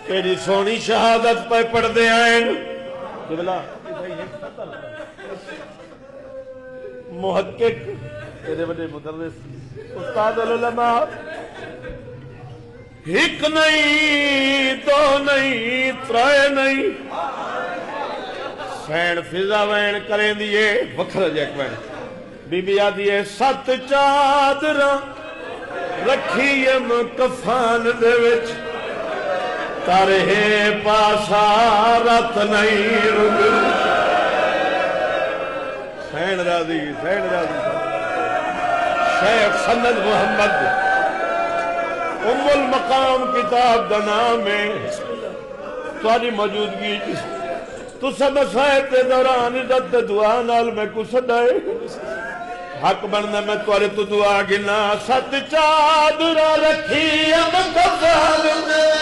کیڑی سونی شہادت پہ پڑھ دے آئیں محقق تیرے بڑے مدرس استاد العلماء ایک نہیں دو نہیں ترائے نہیں سین فضا وین کریں دیئے وکھر جیک وین بی بی آدھی ہے 7 چادراں رکھیم کفان دے وچ تارے پاسا رات نہیں رک سین راضی شیخ سند محمد ام المقام کتاب دا نام ہے تاری موجودگی تو سب سائے دوران عزت دعا نال میں کو سدائے حق بننا میں توارے تو دعا گنا 7 چادر رکھی ام کفان